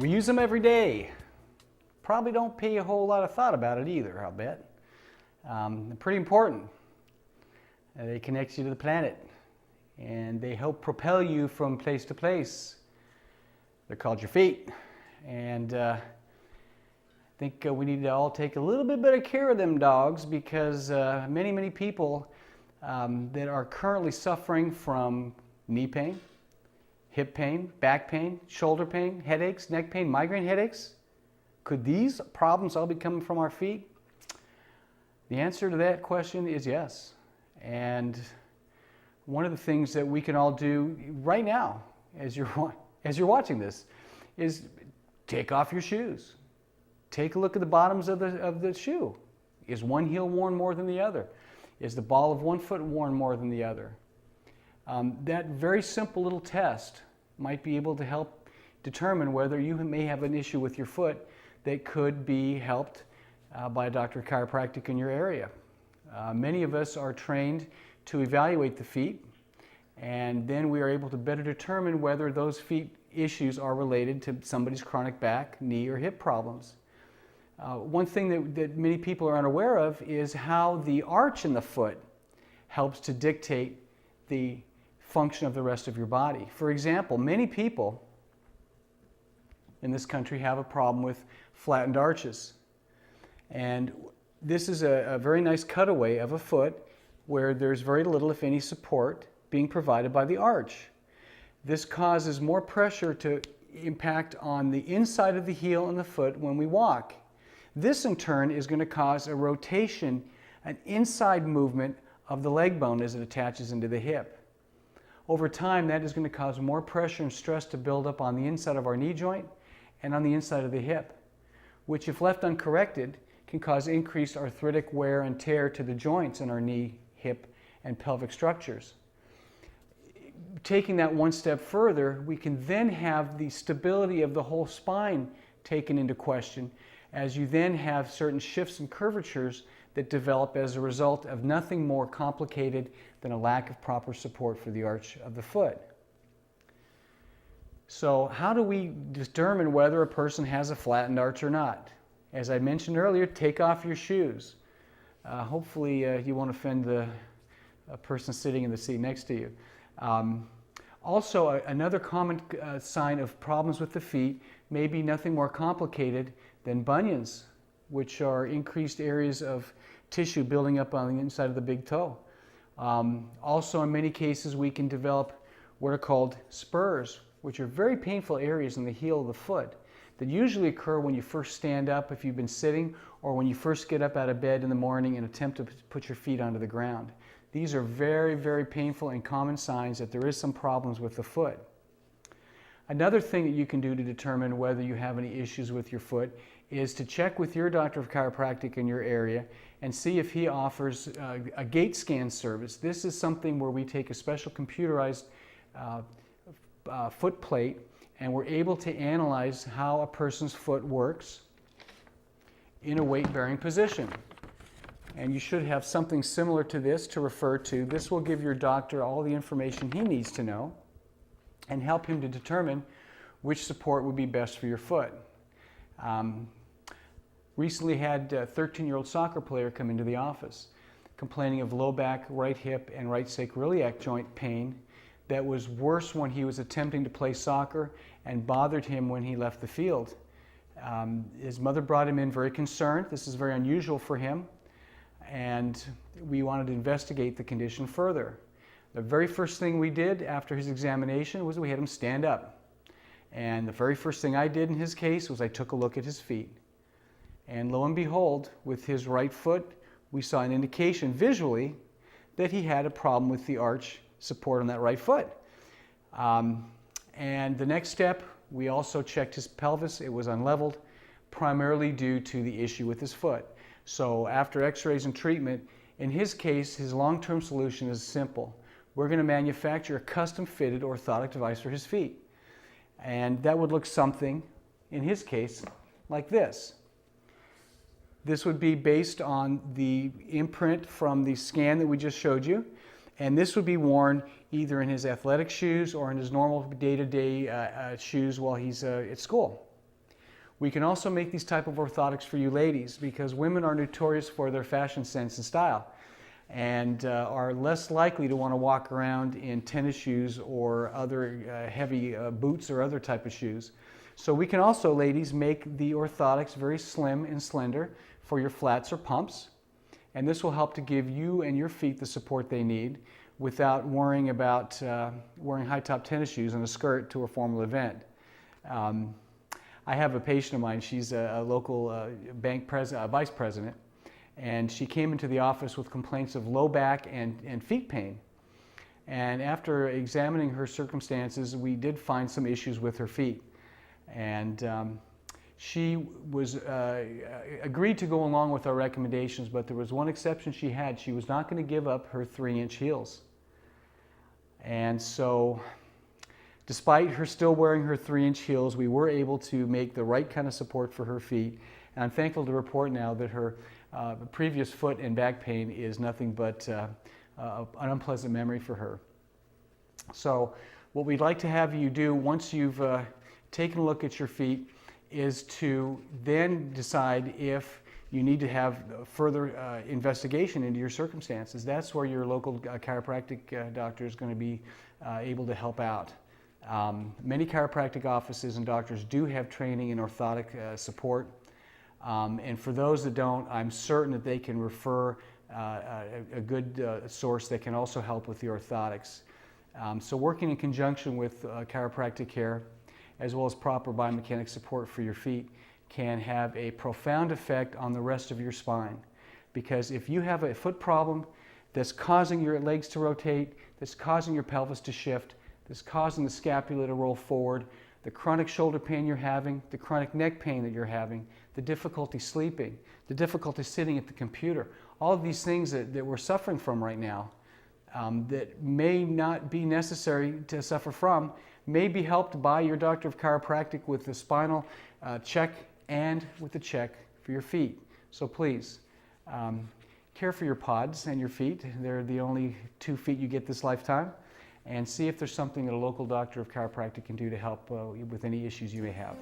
We use them every day. Probably don't pay a whole lot of thought about it either, I'll bet. They're pretty important. They connect you to the planet, and they help propel you from place to place. They're called your feet, and I think we need to all take a little bit better care of them dogs, because many people that are currently suffering from knee pain, hip pain, back pain, shoulder pain, headaches, neck pain, migraine headaches. Could these problems all be coming from our feet? The answer to that question is yes. And one of the things that we can all do right now, as you're watching this, is take off your shoes. Take a look at the bottoms of the shoe. Is one heel worn more than the other? Is the ball of one foot worn more than the other? That very simple little test might be able to help determine whether you may have an issue with your foot that could be helped by a doctor of chiropractic in your area. Many of us are trained to evaluate the feet, and then we are able to better determine whether those feet issues are related to somebody's chronic back, knee, or hip problems. One thing that many people are unaware of is how the arch in the foot helps to dictate the function of the rest of your body. For example, many people in this country have a problem with flattened arches. And this is a very nice cutaway of a foot where there's very little, if any, support being provided by the arch. This causes more pressure to impact on the inside of the heel and the foot when we walk. This in turn is going to cause a rotation, an inside movement of the leg bone as it attaches into the hip. Over time, that is going to cause more pressure and stress to build up on the inside of our knee joint and on the inside of the hip, which, if left uncorrected, can cause increased arthritic wear and tear to the joints in our knee, hip, and pelvic structures. Taking that one step further, we can then have the stability of the whole spine taken into question, as you then have certain shifts and curvatures that develop as a result of nothing more complicated than a lack of proper support for the arch of the foot. So how do we determine whether a person has a flattened arch or not? As I mentioned earlier, take off your shoes. Hopefully you won't offend the person sitting in the seat next to you. Also, another common sign of problems with the feet may be nothing more complicated than bunions, which are increased areas of tissue building up on the inside of the big toe. Also, in many cases, we can develop what are called spurs, which are very painful areas in the heel of the foot that usually occur when you first stand up if you've been sitting, or when you first get up out of bed in the morning and attempt to put your feet onto the ground. These are very painful and common signs that there is some problems with the foot. Another thing that you can do to determine whether you have any issues with your foot is to check with your doctor of chiropractic in your area and see if he offers a gait scan service. This is something where we take a special computerized foot plate, and we're able to analyze how a person's foot works in a weight-bearing position. And you should have something similar to this to refer to. This will give your doctor all the information he needs to know and help him to determine which support would be best for your foot. Recently had a 13-year-old soccer player come into the office complaining of low back, right hip, and right sacroiliac joint pain that was worse when he was attempting to play soccer and bothered him when he left the field. His mother brought him in very concerned. This is very unusual for him, and we wanted to investigate the condition further. The very first thing we did after his examination was we had him stand up. And the very first thing I did in his case was I took a look at his feet. And lo and behold, with his right foot, we saw an indication visually that he had a problem with the arch support on that right foot. And the next step, we also checked his pelvis. It was unleveled, primarily due to the issue with his foot. So after x-rays and treatment, in his case, his long-term solution is simple. We're going to manufacture a custom-fitted orthotic device for his feet. And that would look something, in his case, like this. This would be based on the imprint from the scan that we just showed you. And this would be worn either in his athletic shoes or in his normal day-to-day shoes while he's at school. We can also make these type of orthotics for you ladies because women are notorious for their fashion sense and style, and are less likely to want to walk around in tennis shoes or other heavy boots or other type of shoes. So we can also, ladies, make the orthotics very slim and slender for your flats or pumps, and this will help to give you and your feet the support they need without worrying about wearing high-top tennis shoes and a skirt to a formal event. I have a patient of mine, she's a local bank vice president, and she came into the office with complaints of low back and feet pain. And after examining her circumstances, we did find some issues with her feet. And she was agreed to go along with our recommendations, but there was one exception she had. She was not going to give up her 3-inch heels. And so, despite her still wearing her 3-inch heels, we were able to make the right kind of support for her feet. And I'm thankful to report now that her previous foot and back pain is nothing but an unpleasant memory for her. So what we'd like to have you do once you've taken a look at your feet is to then decide if you need to have further investigation into your circumstances. That's where your local chiropractic doctor is going to be able to help out. Many chiropractic offices and doctors do have training in orthotic support, and for those that don't, I'm certain that they can refer a good source that can also help with the orthotics. So working in conjunction with chiropractic care as well as proper biomechanic support for your feet can have a profound effect on the rest of your spine. Because if you have a foot problem that's causing your legs to rotate, that's causing your pelvis to shift, that's causing the scapula to roll forward, the chronic shoulder pain you're having, the chronic neck pain that you're having, the difficulty sleeping, the difficulty sitting at the computer, all of these things that we're suffering from right now that may not be necessary to suffer from may be helped by your doctor of chiropractic with the spinal check and with the check for your feet. So please, care for your pods and your feet. They're the only 2 feet you get this lifetime. And see if there's something that a local doctor of chiropractic can do to help with any issues you may have.